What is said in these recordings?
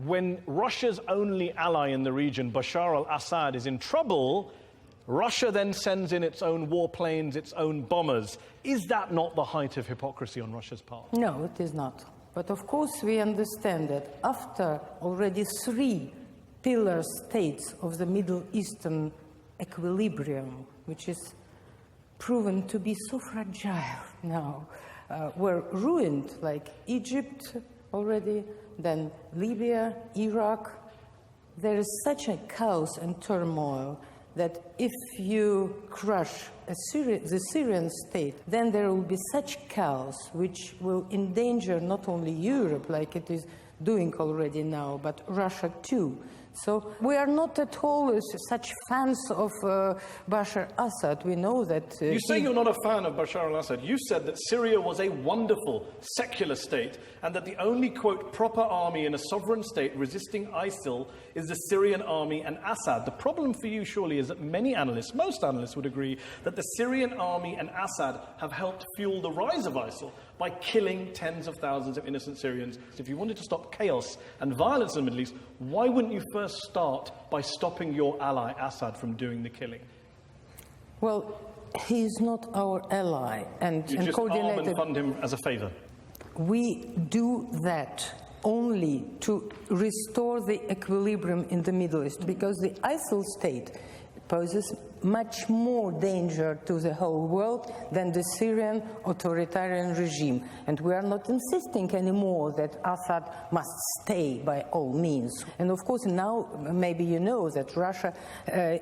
when Russia's only ally in the region, Bashar al-Assad, is in trouble, Russia then sends in its own warplanes, its own bombers. Is that not the height of hypocrisy on Russia's part? No, it is not. But of course we understand that after already 3 pillar states of the Middle Eastern equilibrium, which is proven to be so fragile now, were ruined, like Egypt already, then Libya, Iraq. There is such a chaos and turmoil that if you crush the Syrian state, then there will be such chaos which will endanger not only Europe, like it is doing already now, but Russia too. So we are not at all such fans of Bashar Assad. We know that... You say you're not a fan of Bashar al-Assad. You said that Syria was a wonderful secular state and that the only, quote, proper army in a sovereign state resisting ISIL is the Syrian army and Assad. The problem for you, surely, is that many analysts, most analysts would agree, that the Syrian army and Assad have helped fuel the rise of ISIL by killing tens of thousands of innocent Syrians. If you wanted to stop chaos and violence in the Middle East, why wouldn't you first start by stopping your ally Assad from doing the killing? Well, he is not our ally, and you just arm and fund him as a favor. We do that only to restore the equilibrium in the Middle East, because the ISIL state poses much more danger to the whole world than the Syrian authoritarian regime. And we are not insisting anymore that Assad must stay by all means. And of course now maybe you know that Russia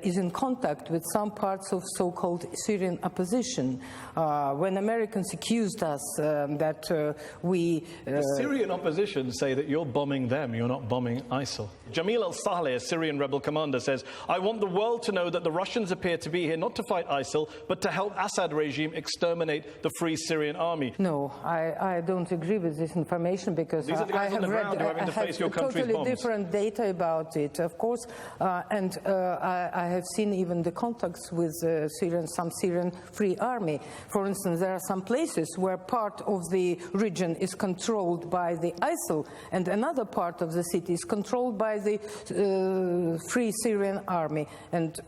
is in contact with some parts of so-called Syrian opposition. When Americans accused us that we... The Syrian opposition say that you're bombing them, you're not bombing ISIL. Jamil al-Saleh, a Syrian rebel commander, says, "I want the world to know that the Russians appear to be here not to fight ISIL, but to help Assad regime exterminate the Free Syrian Army." No, I don't agree with this information, because I have totally different data about it, of course, and I have seen even the contacts with some Syrian Free Army. For instance, there are some places where part of the region is controlled by the ISIL, and another part of the city is controlled by the Free Syrian Army, and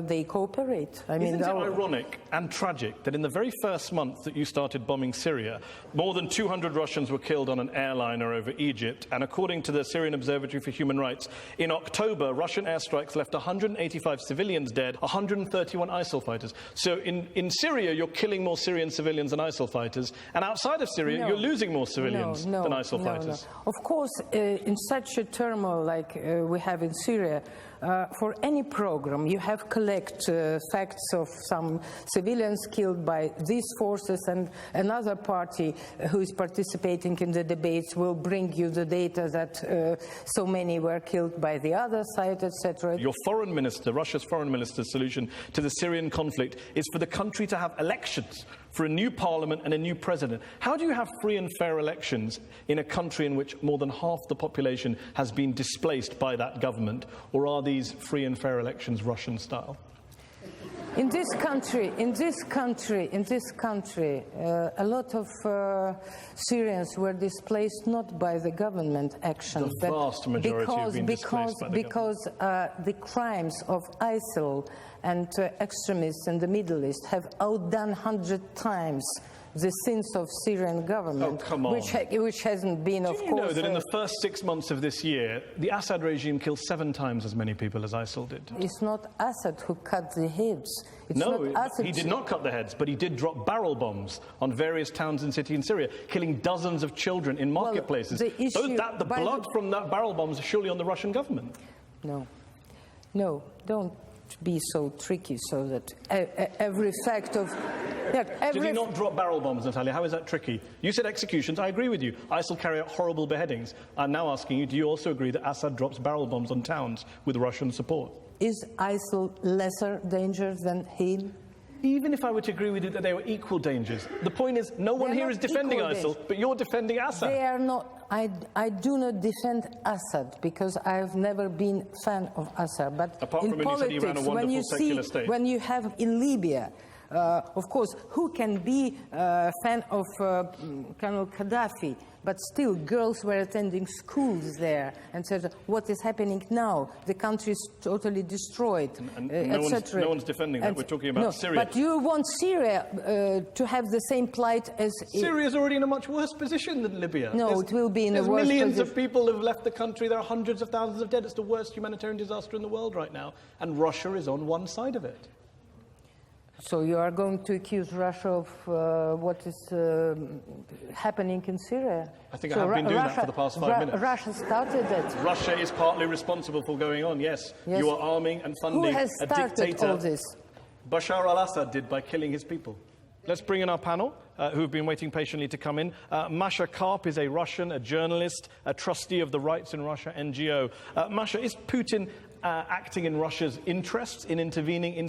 they cooperate. Isn't it ironic and tragic that in the very first month that you started bombing Syria, more than 200 Russians were killed on an airliner over Egypt, and according to the Syrian Observatory for Human Rights, in October, Russian airstrikes left 185 civilians dead, 131 ISIL fighters. So in Syria, you're killing more Syrian civilians than ISIL fighters, and outside of Syria, you're losing more civilians than ISIL fighters. Of course, in such a turmoil like we have in Syria, for any program, you have collect facts of some civilians killed by these forces, and another party who is participating in the debates will bring you the data that so many were killed by the other side, etc. Your foreign minister, Russia's foreign minister's solution to the Syrian conflict is for the country to have elections, for a new parliament and a new president. How do you have free and fair elections in a country in which more than half the population has been displaced by that government? Or are these free and fair elections Russian style? In this country, a lot of Syrians were displaced not by the government action, the vast majority have been displaced by the because the crimes of ISIL and extremists in the Middle East have outdone 100 times the sins of Syrian government, which hasn't been, of course... Do you know that in the first 6 months of this year, the Assad regime killed 7 times as many people as ISIL did? It's not Assad who cut the heads. He did not cut the heads, but he did drop barrel bombs on various towns and cities in Syria, killing dozens of children in marketplaces. The blood from that barrel bombs is surely on the Russian government. No, don't be so tricky so that every fact of... Did he not drop barrel bombs, Natalia? How is that tricky? You said executions. I agree with you. ISIL carry out horrible beheadings. I'm now asking you, do you also agree that Assad drops barrel bombs on towns with Russian support? Is ISIL lesser danger than him? Even if I were to agree with you that they were equal dangers, the point is no one here is defending ISIL, but you're defending Assad. They are not. I do not defend Assad because I have never been a fan of Assad. But apart in from politics, when you said he ran a wonderful secular state. When you have in Libya Of course, who can be a fan of Colonel Gaddafi? But still, girls were attending schools there and said, what is happening now? The country is totally destroyed, etc. No one's defending that. We're talking about Syria. But you want Syria to have the same plight as... Syria's already in a much worse position than Libya. No, it will be in a worse position. Millions of people have left the country. There are hundreds of thousands of dead. It's the worst humanitarian disaster in the world right now. And Russia is on one side of it. So you are going to accuse Russia of what is happening in Syria? I think I have been doing that for the past 5 minutes. Russia started it. Russia is partly responsible for going on, yes. You are arming and funding Who has a started dictator. all this? Bashar al-Assad did by killing his people. Let's bring in our panel, who have been waiting patiently to come in. Masha Karp is a Russian, a journalist, a trustee of the Rights in Russia NGO. Masha, is Putin acting in Russia's interests in intervening in